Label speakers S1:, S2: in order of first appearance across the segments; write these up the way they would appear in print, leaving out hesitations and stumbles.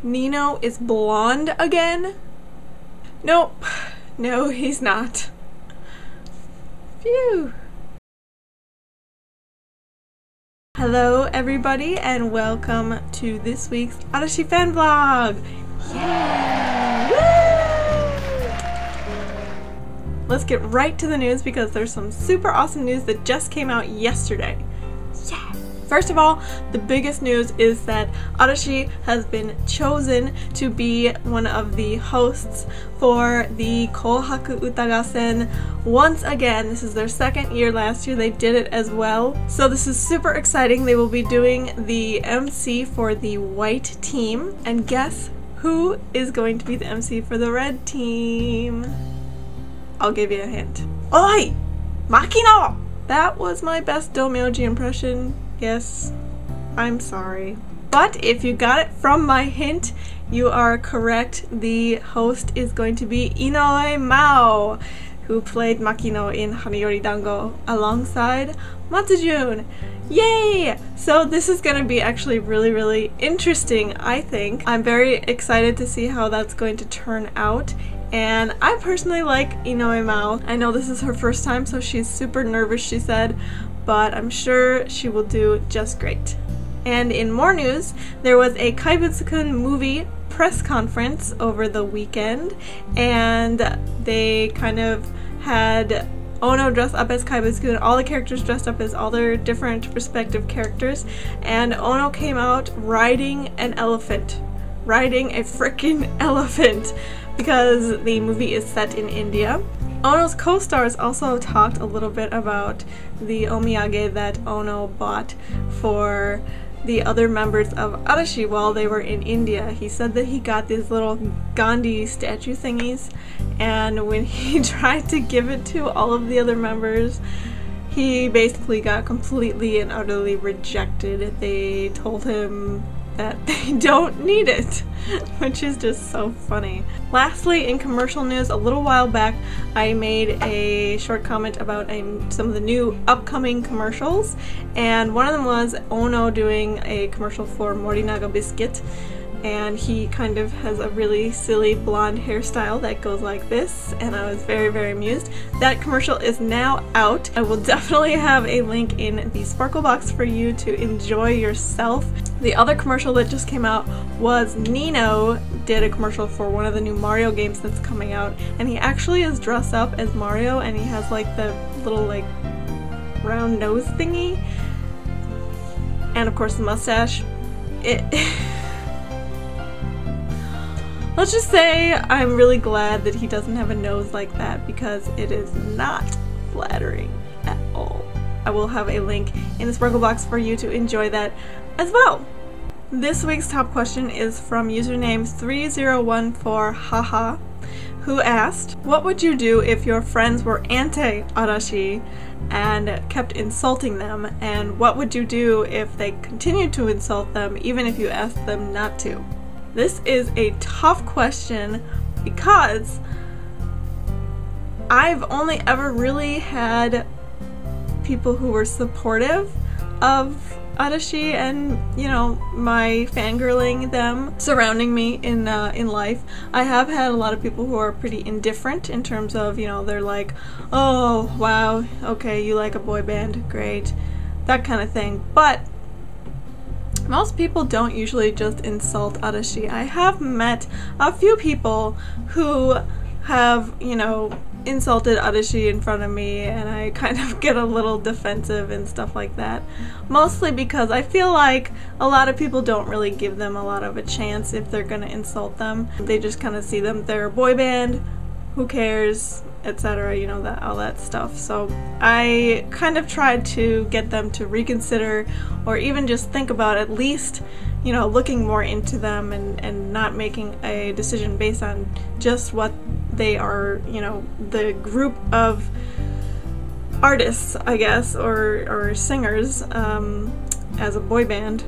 S1: Nino is blonde again? Nope. No, he's not. Phew. Hello everybody and welcome to this week's Arashi Fan vlog! Yay! Woo! Let's get right to the news because there's some super awesome news that just came out yesterday. Yeah! First of all, the biggest news is that Arashi has been chosen to be one of the hosts for the Kouhaku Utagassen once again. This is their second year. Last year they did it as well. So this is super exciting. They will be doing the MC for the white team. And guess who is going to be the MC for the red team? I'll give you a hint. Oi! Makino! That was my best Domyoji impression. Yes, I'm sorry. But if you got it from my hint, you are correct. The host is going to be Inoue Mao, who played Makino in Hanayori Dango alongside Matsujun. Yay! So this is going to be actually really interesting, I think. I'm very excited to see how that's going to turn out. And I personally like Inoue Mao. I know this is her first time, so she's super nervous, she said, but I'm sure she will do just great. And in more news, there was a Kaibutsu-kun movie press conference over the weekend, and they kind of had Ohno dressed up as Kaibutsu-kun, all the characters dressed up as all their different respective characters, and Ohno came out riding an elephant. Riding a freaking elephant, because the movie is set in India. Ohno's co-stars also talked a little bit about the omiyage that Ohno bought for the other members of Arashi while they were in India. He said that he got these little Gandhi statue thingies, and when he tried to give it to all of the other members, he basically got completely and utterly rejected. They told him that they don't need it, which is just so funny. Lastly, in commercial news, a little while back I made a short comment about some of the new upcoming commercials, and one of them was Ohno doing a commercial for Morinaga Biscuit, and he kind of has a really silly blonde hairstyle that goes like this, and I was very amused. That commercial is now out. I will definitely have a link in the Sparkle box for you to enjoy yourself. The other commercial that just came out was Nino did a commercial for one of the new Mario games that's coming out, and he actually is dressed up as Mario, and he has like the little like round nose thingy, and of course the mustache. Let's just say I'm really glad that he doesn't have a nose like that because it is not flattering at all. I will have a link in the Sparkle box for you to enjoy that as well. This week's top question is from username 3014haha, who asked, what would you do if your friends were anti-Arashi and kept insulting them, and what would you do if they continued to insult them even if you asked them not to? This is a tough question because I've only ever really had people who were supportive of Arashi and, you know, my fangirling them surrounding me in life. I have had a lot of people who are pretty indifferent in terms of, you know, they're like, oh, wow, okay, you like a boy band, great, that kind of thing. But most people don't usually just insult Arashi. I have met a few people who have, you know, insulted Arashi in front of me, and I kind of get a little defensive and stuff like that. Mostly because I feel like a lot of people don't really give them a lot of a chance if they're gonna insult them. They just kind of see them, they're a boy band, who cares, etc., you know, that all that stuff. So I kind of tried to get them to reconsider or even just think about at least, you know, looking more into them and not making a decision based on just what they are, you know, the group of artists, I guess, or singers as a boy band.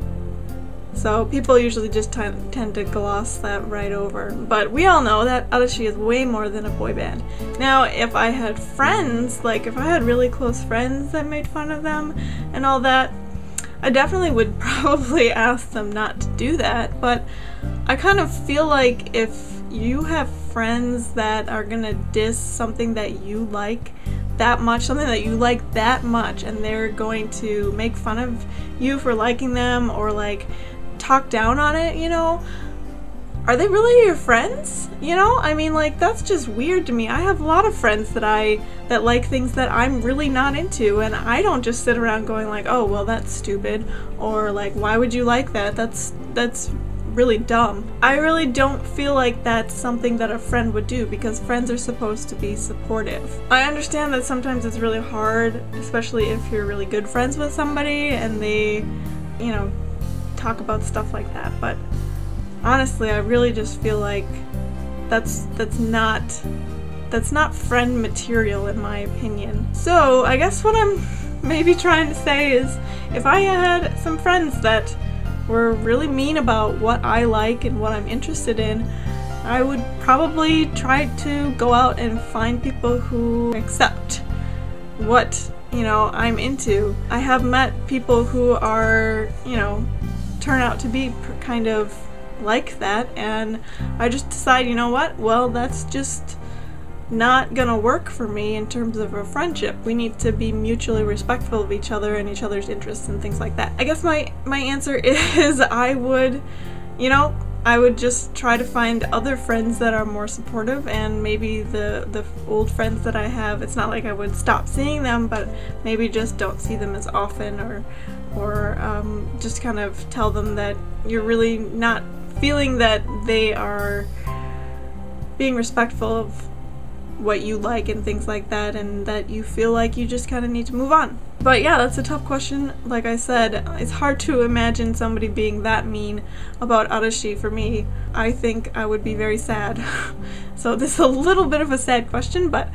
S1: So people usually just tend to gloss that right over. But we all know that Arashi is way more than a boy band. Now, if I had friends, like if I had really close friends that made fun of them and all that, I definitely would probably ask them not to do that, but I kind of feel like if you have friends that are gonna diss something that you like that much, something that you like that much, and they're going to make fun of you for liking them or like talk down on it, you know, are they really your friends? You know, I mean, like, that's just weird to me. I have a lot of friends that like things that I'm really not into, and I don't just sit around going like, oh, well, that's stupid, or like, why would you like that? That's really dumb. I really don't feel like that's something that a friend would do, because friends are supposed to be supportive. I understand that sometimes it's really hard, especially if you're really good friends with somebody and they, you know, talk about stuff like that, but honestly, I really just feel like that's not friend material in my opinion. So I guess what I'm maybe trying to say is, if I had some friends that were really mean about what I like and what I'm interested in, I would probably try to go out and find people who accept what, you know, I'm into. I have met people who are, you know, turn out to be kind of like that, and I just decide, you know what, well, that's just not gonna work for me in terms of a friendship. We need to be mutually respectful of each other and each other's interests and things like that. I guess my answer is I would, you know, I would just try to find other friends that are more supportive, and maybe the old friends that I have, it's not like I would stop seeing them, but maybe just don't see them as often, or just kind of tell them that you're really not feeling that they are being respectful of what you like and things like that, and that you feel like you just kind of need to move on. But yeah, that's a tough question. Like I said, it's hard to imagine somebody being that mean about Arashi for me. I think I would be very sad. So this is a little bit of a sad question, but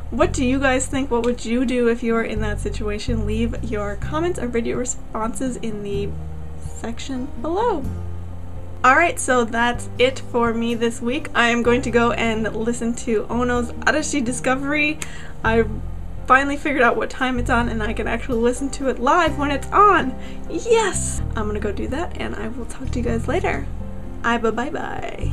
S1: what do you guys think? What would you do if you were in that situation? Leave your comments or video responses in the section below. Alright, so that's it for me this week. I am going to go and listen to Ohno's Arashi Discovery. I finally figured out what time it's on, and I can actually listen to it live when it's on. Yes! I'm gonna go do that, and I will talk to you guys later. Bye bye.